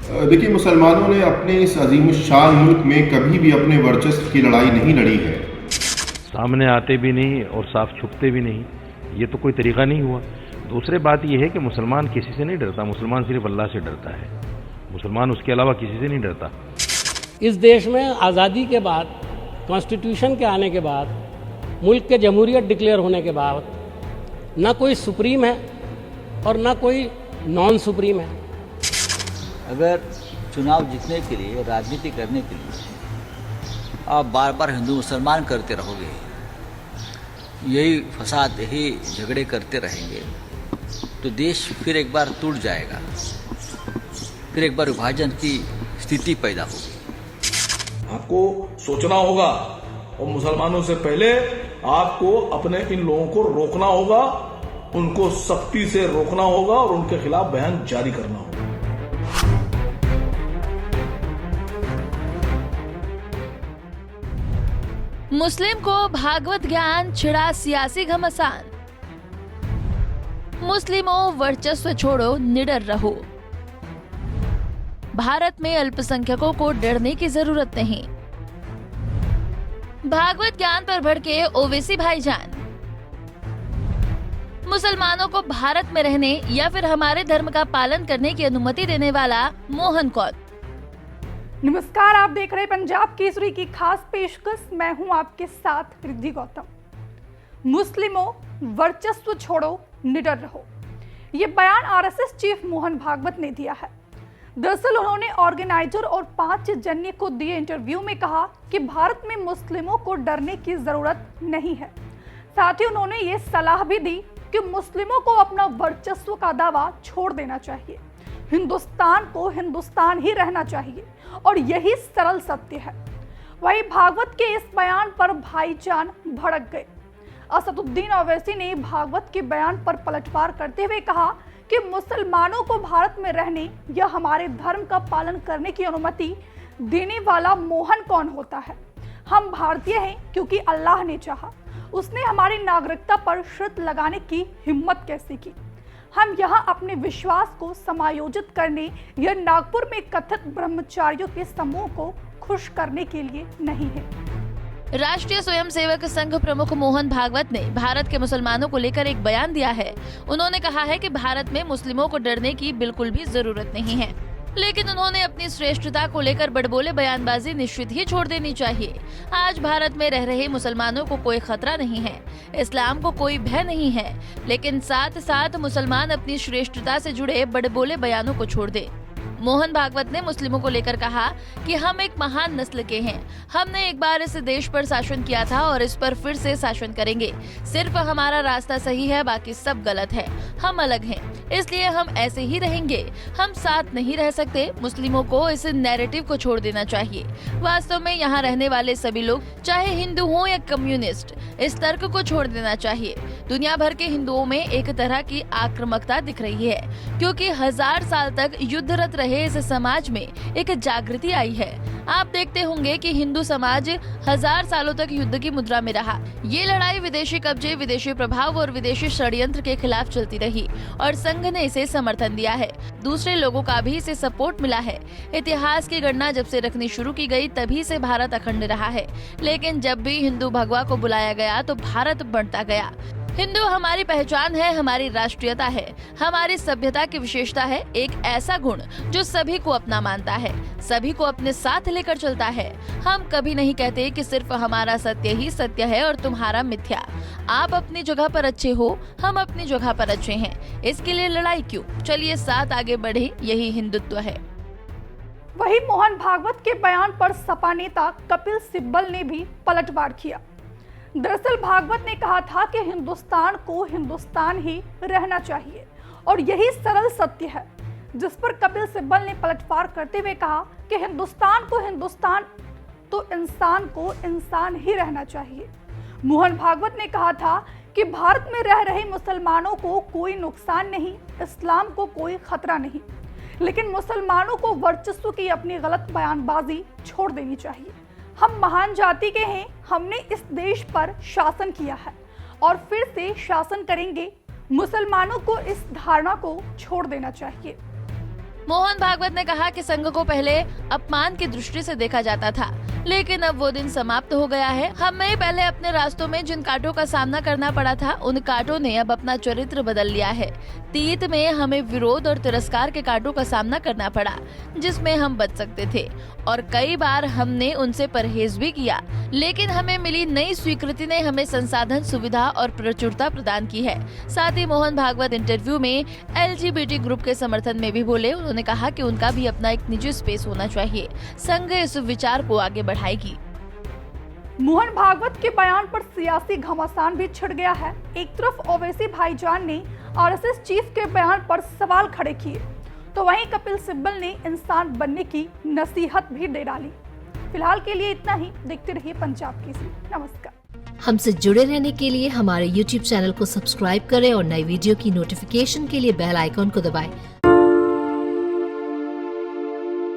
देखिए, मुसलमानों ने अपने इस अज़ीमुश्शान मुल्क में कभी भी अपने वर्चस्व की लड़ाई नहीं लड़ी है। सामने आते भी नहीं और साफ छुपते भी नहीं, ये तो कोई तरीका नहीं हुआ। दूसरी बात यह है कि मुसलमान किसी से नहीं डरता, मुसलमान सिर्फ अल्लाह से डरता है। मुसलमान उसके अलावा किसी से नहीं डरता। इस देश में आज़ादी के बाद, कॉन्स्टिट्यूशन के आने के बाद, मुल्क के जमहूरियत डिक्लेयर होने के बाद ना कोई सुप्रीम है और ना कोई नॉन सुप्रीम है। अगर चुनाव जीतने के लिए, राजनीति करने के लिए आप बार बार हिंदू मुसलमान करते रहोगे, यही फसाद, यही झगड़े करते रहेंगे, तो देश फिर एक बार टूट जाएगा, फिर एक बार विभाजन की स्थिति पैदा होगी। आपको सोचना होगा और मुसलमानों से पहले आपको अपने इन लोगों को रोकना होगा, उनको सख्ती से रोकना होगा और उनके खिलाफ बयान जारी करना होगा। मुस्लिम को भागवत ज्ञान, छिड़ा सियासी घमासान। मुस्लिमों वर्चस्व छोड़ो, निडर रहो। भारत में अल्पसंख्यकों को डरने की जरूरत नहीं। भागवत ज्ञान पर भड़के ओवैसी भाईजान। मुसलमानों को भारत में रहने या फिर हमारे धर्म का पालन करने की अनुमति देने वाला मोहन कौन? नमस्कार, आप देख रहे पंजाब केसरी की खास पेशकश। मैं हूं आपके साथ रिद्धि गौतम। मुस्लिमों वर्चस्व छोड़ो, निडर रहो, ये बयान आरएसएस चीफ मोहन भागवत ने दिया है। दरअसल उन्होंने ऑर्गेनाइजर और 5 जन्य को दिए इंटरव्यू में कहा कि भारत में मुस्लिमों को डरने की जरूरत नहीं है। साथ ही उन्होंने ये सलाह भी दी कि मुस्लिमों को अपना वर्चस्व का दावा छोड़ देना चाहिए, हिंदुस्तान को हिंदुस्तान ही रहना चाहिए और यही सरल सत्य है। वहीं भागवत के इस बयान पर भाईजान भड़क गए। असदुद्दीन ओवैसी ने भागवत के बयान पर पलटवार करते हुए कहा कि मुसलमानों को भारत में रहने या हमारे धर्म का पालन करने की अनुमति देने वाला मोहन कौन होता है? हम भारतीय हैं क्योंकि अल्लाह ने चाहा। उसने हमारी नागरिकता पर शर्त लगाने की हिम्मत कैसे की? हम यहाँ अपने विश्वास को समायोजित करने या नागपुर में कथित ब्रह्मचारियों के समूह को खुश करने के लिए नहीं है। राष्ट्रीय स्वयंसेवक संघ प्रमुख मोहन भागवत ने भारत के मुसलमानों को लेकर एक बयान दिया है। उन्होंने कहा है कि भारत में मुस्लिमों को डरने की बिल्कुल भी जरूरत नहीं है, लेकिन उन्होंने अपनी श्रेष्ठता को लेकर बड़बोले बयानबाजी निश्चित ही छोड़ देनी चाहिए। आज भारत में रह रहे मुसलमानों को कोई खतरा नहीं है, इस्लाम को कोई भय नहीं है, लेकिन साथ साथ मुसलमान अपनी श्रेष्ठता से जुड़े बड़बोले बयानों को छोड़ दे। मोहन भागवत ने मुस्लिमों को लेकर कहा कि हम एक महान नस्ल के हैं। हमने एक बार इस देश पर शासन किया था और इस पर फिर से शासन करेंगे। सिर्फ हमारा रास्ता सही है, बाकी सब गलत है। हम अलग हैं, इसलिए हम ऐसे ही रहेंगे। हम साथ नहीं रह सकते। मुस्लिमों को इस नैरेटिव को छोड़ देना चाहिए। वास्तव में यहाँ रहने वाले सभी लोग, चाहे हिंदू हो या कम्युनिस्ट, इस तर्क को छोड़ देना चाहिए। दुनिया भर के हिंदुओं में एक तरह की आक्रामकता दिख रही है, क्योंकि 1000 साल तक युद्धरत रहे इस समाज में एक जागृति आई है। आप देखते होंगे कि हिंदू समाज 1000 सालों तक युद्ध की मुद्रा में रहा। ये लड़ाई विदेशी कब्जे, विदेशी प्रभाव और विदेशी षड्यंत्र के खिलाफ चलती रही और संघ ने इसे समर्थन दिया है। दूसरे लोगों का भी इसे सपोर्ट मिला है। इतिहास की गणना जब से रखनी शुरू की गई, तभी से भारत अखंड रहा है। लेकिन जब भी हिंदू भगवा को बुलाया गया तो भारत बढ़ता गया। हिंदू हमारी पहचान है, हमारी राष्ट्रीयता है, हमारी सभ्यता की विशेषता है। एक ऐसा गुण जो सभी को अपना मानता है, सभी को अपने साथ लेकर चलता है। हम कभी नहीं कहते कि सिर्फ हमारा सत्य ही सत्य है और तुम्हारा मिथ्या। आप अपनी जगह पर अच्छे हो, हम अपनी जगह पर अच्छे हैं। इसके लिए लड़ाई क्यों? चलिए साथ आगे बढ़े, यही हिंदुत्व है। वहीं मोहन भागवत के बयान पर सपा नेता कपिल सिब्बल ने भी पलटवार किया। दरअसल भागवत ने कहा था कि हिंदुस्तान को हिंदुस्तान ही रहना चाहिए और यही सरल सत्य है, जिस पर कपिल सिब्बल ने पलटवार करते हुए कहा कि हिंदुस्तान को हिंदुस्तान तो इंसान को इंसान ही रहना चाहिए। मोहन भागवत ने कहा था कि भारत में रह रहे मुसलमानों को कोई नुकसान नहीं, इस्लाम को कोई खतरा नहीं, लेकिन मुसलमानों को वर्चस्व की अपनी गलत बयानबाजी छोड़ देनी चाहिए। हम महान जाति के हैं, हमने इस देश पर शासन किया है और फिर से शासन करेंगे। मुसलमानों को इस धारणा को छोड़ देना चाहिए। मोहन भागवत ने कहा कि संघ को पहले अपमान की दृष्टि से देखा जाता था, लेकिन अब वो दिन समाप्त हो गया है। हमें पहले अपने रास्तों में जिन कांटों का सामना करना पड़ा था, उन कांटों ने अब अपना चरित्र बदल लिया है। तीत में हमें विरोध और तिरस्कार के कांटों का सामना करना पड़ा, जिसमें हम बच सकते थे, और कई बार हमने उनसे परहेज भी किया, लेकिन हमें मिली नई स्वीकृति ने हमें संसाधन, सुविधा और प्रचुरता प्रदान की है। साथ ही मोहन भागवत इंटरव्यू में LGBT ग्रुप के समर्थन में भी बोले। उन्होंने कहा कि उनका भी अपना एक निजी स्पेस होना चाहिए। संघ इस विचार को आगे बढ़ाएगी। मोहन भागवत के बयान पर सियासी घमासान भी छिड़ गया है। एक तरफ ओवैसी भाईजान ने RSS चीफ के बयान पर सवाल खड़े किए, तो वहीं कपिल सिब्बल ने इंसान बनने की नसीहत भी दे डाली। फिलहाल के लिए इतना ही। देखते रहिए पंजाब केसरी। नमस्कार। हमसे जुड़े रहने के लिए हमारे YouTube चैनल को सब्सक्राइब करें और नई वीडियो की नोटिफिकेशन के लिए बेल आइकॉन को दबाएं।